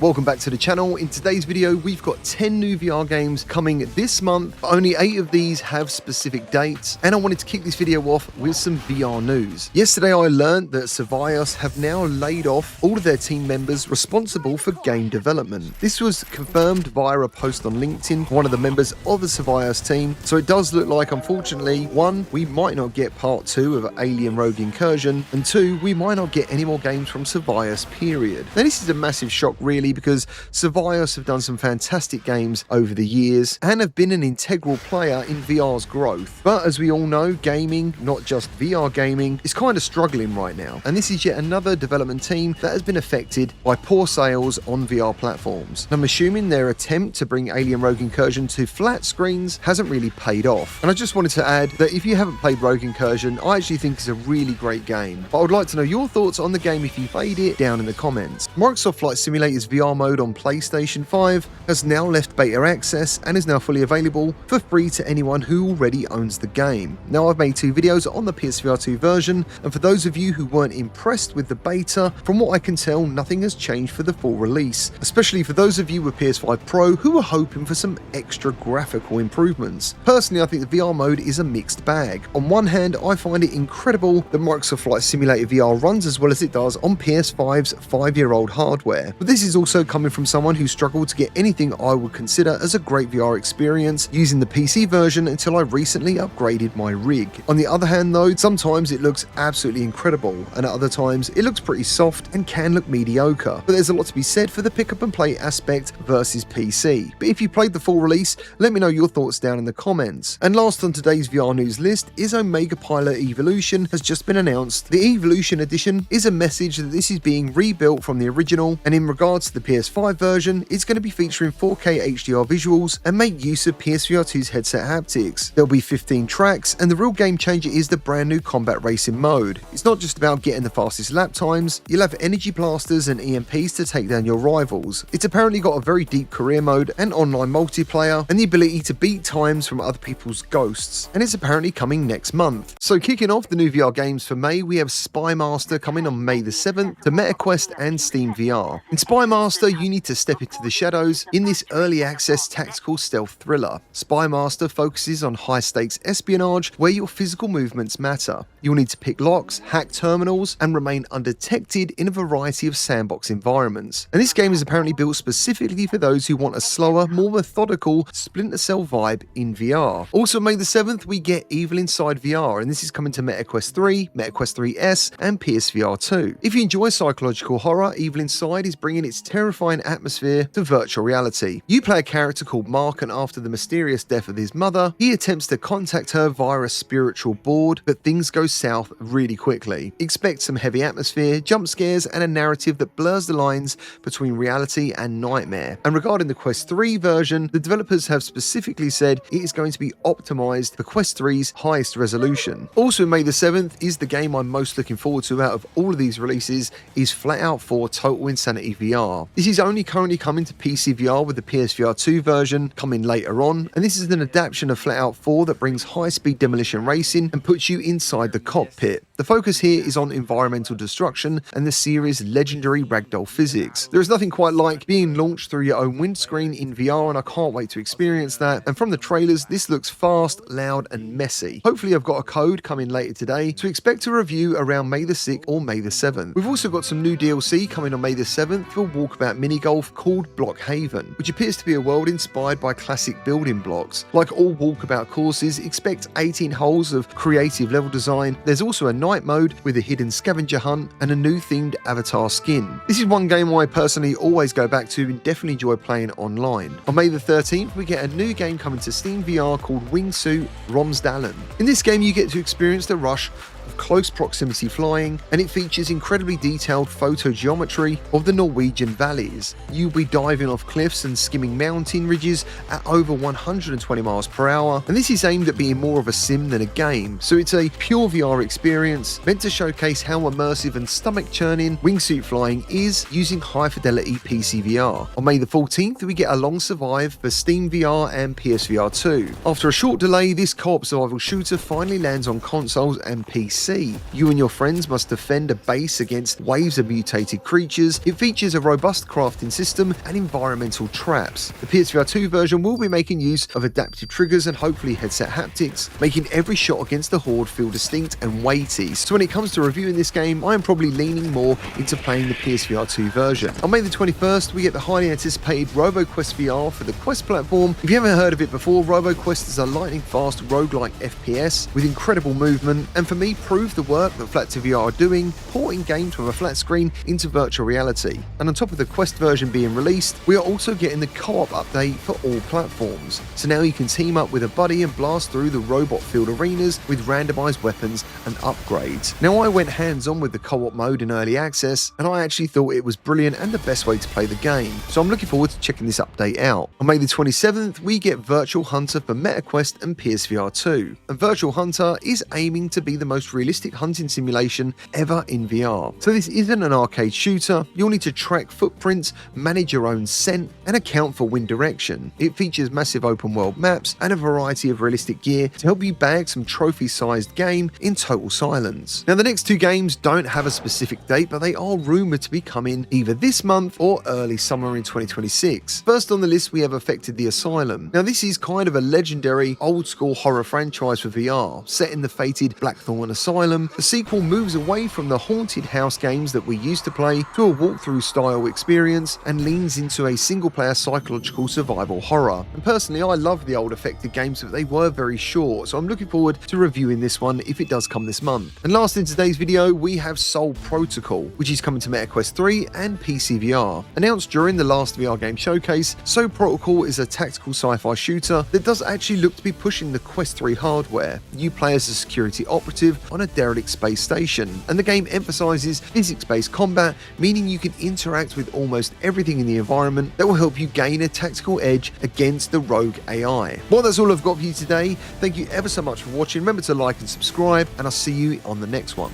Welcome back to the channel. In today's video, we've got 10 new VR games coming this month. Only 8 of these have specific dates, and I wanted to kick this video off with some VR news. Yesterday, I learned that Survios have now laid off all of their team members responsible for game development. This was confirmed via a post on LinkedIn from one of the members of the Survios team, so it does look like, unfortunately, 1, we might not get part 2 of Alien Rogue Incursion, and 2, we might not get any more games from Survios, period. Now, this is a massive shock, really, because Survios have done some fantastic games over the years and have been an integral player in VR's growth. But as we all know, gaming, not just VR gaming, is kind of struggling right now. And this is yet another development team that has been affected by poor sales on VR platforms. I'm assuming their attempt to bring Alien Rogue Incursion to flat screens hasn't really paid off. And I just wanted to add that if you haven't played Rogue Incursion, I actually think it's a really great game. But I would like to know your thoughts on the game if you played it down in the comments. Microsoft Flight Simulator's VR mode on PlayStation 5 has now left beta access and is now fully available for free to anyone who already owns the game. Now, I've made 2 videos on the PSVR2 version, and for those of you who weren't impressed with the beta, from what I can tell, nothing has changed for the full release, especially for those of you with PS5 Pro who are hoping for some extra graphical improvements. Personally, I think the VR mode is a mixed bag. On one hand, I find it incredible that Microsoft Flight Simulator VR runs as well as it does on PS5's 5-year-old hardware, but this is also coming from someone who struggled to get anything I would consider as a great VR experience using the PC version until I recently upgraded my rig. On the other hand though, sometimes it looks absolutely incredible, and at other times it looks pretty soft and can look mediocre. But there's a lot to be said for the pick up and play aspect versus PC. But if you played the full release, let me know your thoughts down in the comments. And last on today's VR news list is Omega Pilot Evolution has just been announced. The Evolution Edition is a message that this is being rebuilt from the original, and in regards to the PS5 version, it's going to be featuring 4K HDR visuals and make use of PSVR2's headset haptics. There'll be 15 tracks, and the real game changer is the brand new combat racing mode. It's not just about getting the fastest lap times, you'll have energy blasters and EMPs to take down your rivals. It's apparently got a very deep career mode and online multiplayer, and the ability to beat times from other people's ghosts, and it's apparently coming next month. So kicking off the new VR games for May, we have Spy Master coming on May the 7th to MetaQuest and SteamVR. In Spy Master, you need to step into the shadows in this early access tactical stealth thriller. Spy Master focuses on high stakes espionage where your physical movements matter. You'll need to pick locks, hack terminals, and remain undetected in a variety of sandbox environments. And this game is apparently built specifically for those who want a slower, more methodical Splinter Cell vibe in VR. Also May the 7th, we get Evil Inside VR, and this is coming to MetaQuest 3, MetaQuest 3S, and PSVR2. If you enjoy psychological horror, Evil Inside is bringing its terrifying atmosphere to virtual reality. You play a character called Mark, and after the mysterious death of his mother, he attempts to contact her via a spiritual board, but things go south really quickly. Expect some heavy atmosphere, jump scares, and a narrative that blurs the lines between reality and nightmare. And regarding the Quest 3 version, the developers have specifically said it is going to be optimized for Quest 3's highest resolution. Also May the 7th is the game I'm most looking forward to out of all of these releases is Flatout 4 Total Insanity VR. This is only currently coming to PCVR with the PSVR2 version coming later on, and this is an adaptation of Flatout 4 that brings high-speed demolition racing and puts you inside the cockpit. The focus here is on environmental destruction and the series' legendary ragdoll physics. There is nothing quite like being launched through your own windscreen in VR, and I can't wait to experience that. And from the trailers, this looks fast, loud, and messy. Hopefully I've got a code coming later today, to expect a review around May the 6th or May the 7th. We've also got some new DLC coming on May the 7th for Walkabout mini golf called Blockhaven, which appears to be a world inspired by classic building blocks. Like all Walkabout courses, expect 18 holes of creative level design. There's also a night mode with a hidden scavenger hunt and a new themed avatar skin. This is one game I personally always go back to and definitely enjoy playing online. On May the 13th, we get a new game coming to SteamVR called Wingsuit Romdon. In this game, you get to experience the rush of close proximity flying, and it features incredibly detailed photogeometry of the Norwegian valleys. You'll be diving off cliffs and skimming mountain ridges at over 120 miles per hour, and this is aimed at being more of a sim than a game, so it's a pure VR experience meant to showcase how immersive and stomach-churning wingsuit flying is using high-fidelity PCVR. On May the 14th, we get A Long Survive for SteamVR and PSVR2. After a short delay, this co-op survival shooter finally lands on consoles and PC. sea. You and your friends must defend a base against waves of mutated creatures. It features a robust crafting system and environmental traps. The PSVR2 version will be making use of adaptive triggers and hopefully headset haptics, making every shot against the horde feel distinct and weighty. So when it comes to reviewing this game, I am probably leaning more into playing the PSVR2 version. On May the 21st, we get the highly anticipated Robo Quest VR for the Quest platform. If you haven't heard of it before, Robo Quest is a lightning-fast roguelike FPS with incredible movement, and for me, proved the work that Flatout VR are doing, porting games from a flat screen into virtual reality. And on top of the Quest version being released, we are also getting the co-op update for all platforms. So now you can team up with a buddy and blast through the robot-filled arenas with randomized weapons and upgrades. Now, I went hands-on with the co-op mode in early access, and I actually thought it was brilliant and the best way to play the game. So I'm looking forward to checking this update out. On May the 27th, we get Virtual Hunter for MetaQuest and PSVR2. And Virtual Hunter is aiming to be the most realistic hunting simulation ever in VR. So this isn't an arcade shooter. You'll need to track footprints, manage your own scent, and account for wind direction. It features massive open world maps and a variety of realistic gear to help you bag some trophy-sized game in total silence. Now, the next two games don't have a specific date, but they are rumoured to be coming either this month or early summer in 2026. First on the list, we have Affected the Asylum. Now, this is kind of a legendary old-school horror franchise for VR. Set in the fated Blackthorn Asylum, the sequel moves away from the haunted house games that we used to play to a walkthrough style experience and leans into a single-player psychological survival horror. And personally, I love the old Affected games, but they were very short, so I'm looking forward to reviewing this one if it does come this month. And last in today's video, we have Soul Protocol, which is coming to MetaQuest 3 and PCVR. Announced during the last VR game showcase, Soul Protocol is a tactical sci-fi shooter that does actually look to be pushing the Quest 3 hardware. You play as a security operative on a derelict space station, and the game emphasizes physics-based combat, meaning you can interact with almost everything in the environment that will help you gain a tactical edge against the rogue AI. Well, that's all I've got for you today. Thank you ever so much for watching. Remember to like and subscribe, and I'll see you on the next one.